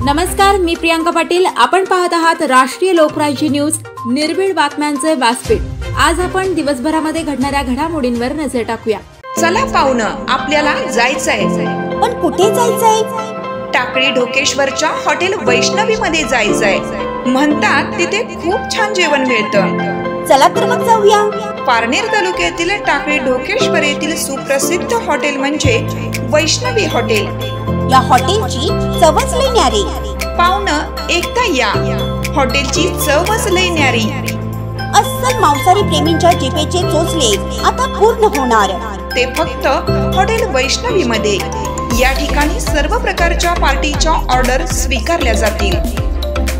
नमस्कार, मी प्रियांका पाटील। आपण पाहत आहात राष्ट्रीय लोकराज्य न्यूज, निर्भीड बातम्यांचे व्यासपीठ। आज आपण दिवसभरामध्ये घडणाऱ्या घडामोडींवर नजर टाकूया। चला पाहुणं, आपल्याला जायचंय। पण कुठे जायचंय? टाकळी ढोकेश्वरच्या हॉटेल वैष्णवी मध्ये जायचंय। म्हणतात तिथे खूप छान जेवण मिळतं। चला तर मग जाऊया। पारनेर तालुक्यातील टाकळी ढोकेश्वर येथील सुप्रसिद्ध हॉटेल म्हणजे वैष्णवी हॉटेल। या हॉटेलची चवच लई न्यारी। पाहुणं, एकदा या, हॉटेलची चवच लई न्यारी। अस्सल मांसाहारी प्रेमींच्या जिभेचे चोचले आता पूर्ण होणार, ते फक्त हॉटेल वैष्णवी मध्ये। या ठिकाणी सर्व प्रकारच्या पार्टीच्या ऑर्डर स्वीकारल्या जातील।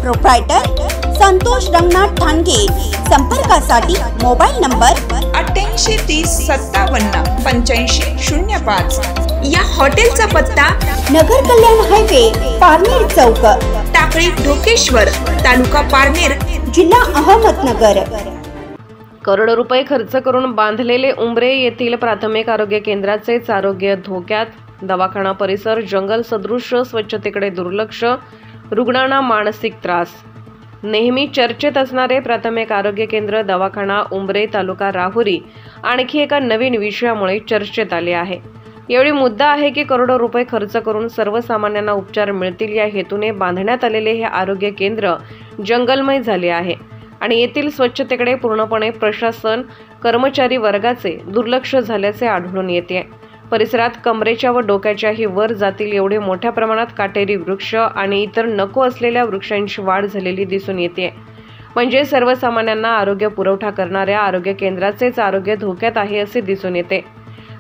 प्रोप्रायटर संतोष रंगनाथ ठाणगे। संपर्कासाठी मोबाईल नंबर 88 30 57 85 05। या हॉटेलचा पत्ता नगर कल्याण हायवे, पारनेर चौक, टाकळी ढोकेश्वर, तालुका पारनेर, जिल्हा अहमदनगर। करोडो रुपये खर्च करून बांधलेले उंबरे येथील प्राथमिक आरोग्य केंद्राचेच आरोग्य धोक्यात। दवाखाना परिसर जंगल सदृश, स्वच्छतेकडे दुर्लक्ष, रुग्णांना मानसिक त्रास। नेहमी चर्चेत असणारे प्राथमिक आरोग्य केंद्र दवाखाना उंबरे, तालुका राहुरी आणखी एका नवीन विषयामुळे चर्चेत आले आहे। एवढी मुद्दा आहे की करोडो रुपये खर्च करून सर्वसामान्यांना उपचार मिळतील या हेतूने बांधण्यात आलेले हे आरोग्य केंद्र जंगलमय झाले आहे आणि येथील स्वच्छतेकडे पूर्णपणे प्रशासन कर्मचारी वर्गाचे दुर्लक्ष झाल्याचे आढळून येते। परिसरात कमरेच्या व डोक्याच्याही वर जातील एवढे मोठ्या प्रमाणात काटेरी वृक्ष आणि इतर नको असलेल्या वृक्षांची वाढ झालेली दिसून येते। म्हणजे सर्वसामान्यांना आरोग्य पुरवठा करणाऱ्या आरोग्य केंद्राचेच आरोग्य धोक्यात आहे असे दिसून येते।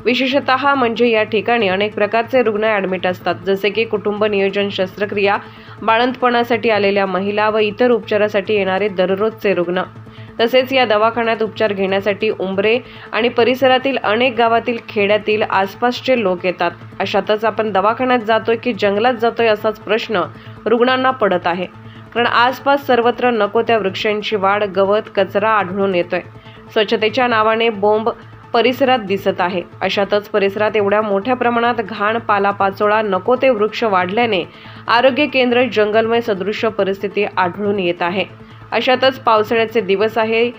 विशेषतः म्हणजे या ठिकाणी अनेक प्रकारचे रुग्ण ॲडमिट असतात, जसे की कुटुंब नियोजन शस्त्रक्रिया, बाळंतपणासाठी आलेल्या महिला व इतर उपचारासाठी येणारे दररोजचे रुग्ण। तसेच या दवाखान्यात उपचार घेण्यासाठी उंबरे आणि परिसरातील अनेक गावातील खेड्यातील आसपासचे लोक येतात। अशातच आपण दवाखान्यात जातोय की जंगलात जातोय असाच प्रश्न रुग्णांना पडत आहे, कारण आसपास सर्वत्र नको त्या वृक्षांची वाढ, गवत, कचरा आढळून येतोय। स्वच्छतेच्या नावाने बोंब परिसरात दिसत आहे। अशातच परिसरात एवढ्या मोठ्या प्रमाणात घाण, पालापाचोळा, नको ते वृक्ष वाढल्याने आरोग्य केंद्र जंगलमय सदृश परिस्थिती आढळून येत आहे। अशातच पावसाळ्याचे दिवस आहे।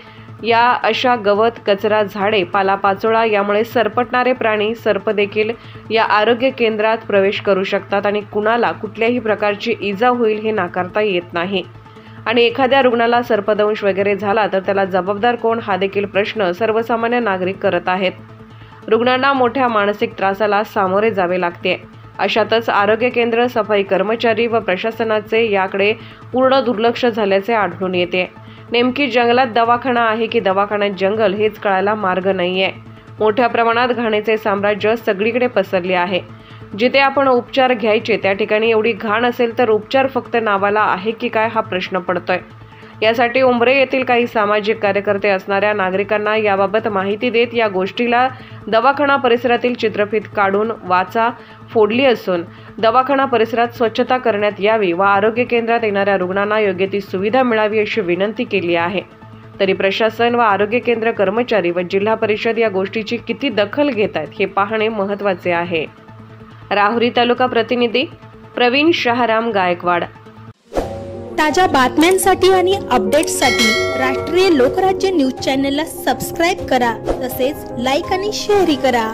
या अशा गवत, कचरा, झाडे, पालापाचोळा यामुळे सरपटणारे प्राणी, सर्प देखील या आरोग्य केंद्रात प्रवेश करू शकतात आणि कुणाला कुठल्याही प्रकारची इजा होईल हे नाकारता येत नाही। आणि एखाद्या रुग्णाला सर्पदंश वगैरे झाला तर त्याला जबाबदार कोण हा देखील प्रश्न सर्वसामान्य नागरिक करत आहेत। रुग्णांना मोठ्या मानसिक त्रासाला सामोरे जावे लागते। अशातच आरोग्य केंद्र, सफाई कर्मचारी व प्रशासनाचे याकडे पूर्ण दुर्लक्ष झाल्याचे आढळून येते। नेमकी जंगलात दवाखाना आहे की दवाखान्यात जंगल हेच कळायला मार्ग नाहीये। मोठ्या प्रमाणात घाणीचे साम्राज्य सगळीकडे पसरले आहे। जिथे आपण उपचार घ्यायचे त्या ठिकाणी एवढी घाण असेल तर उपचार फक्त नावाला आहे की काय हा प्रश्न पडतोय। यासाठी उंबरे येथील काही सामाजिक कार्यकर्ते असणाऱ्या नागरिकांना याबाबत माहिती देत या गोष्टीला दवाखाना परिसरातील चित्रफित काढून वाचा फोडली असून दवाखाना परिसरात स्वच्छता करण्यात यावी व आरोग्य केंद्रात येणाऱ्या रुग्णांना योग्य ती सुविधा मिळावी अशी विनंती केली आहे। तरी प्रशासन व आरोग्य केंद्र कर्मचारी व जिल्हा परिषद या गोष्टीची किती दखल घेत आहेत हे पाहणे महत्त्वाचे आहे। राहुरी तालुका प्रतिनिधी प्रवीण शहाराम गायकवाड। ताज्या बातम्यांसाठी आणि अपडेट्ससाठी राष्ट्रीय लोकराज्य न्यूज चॅनलला सबस्क्राईब करा, तसेच लाईक आणि शेअरही करा।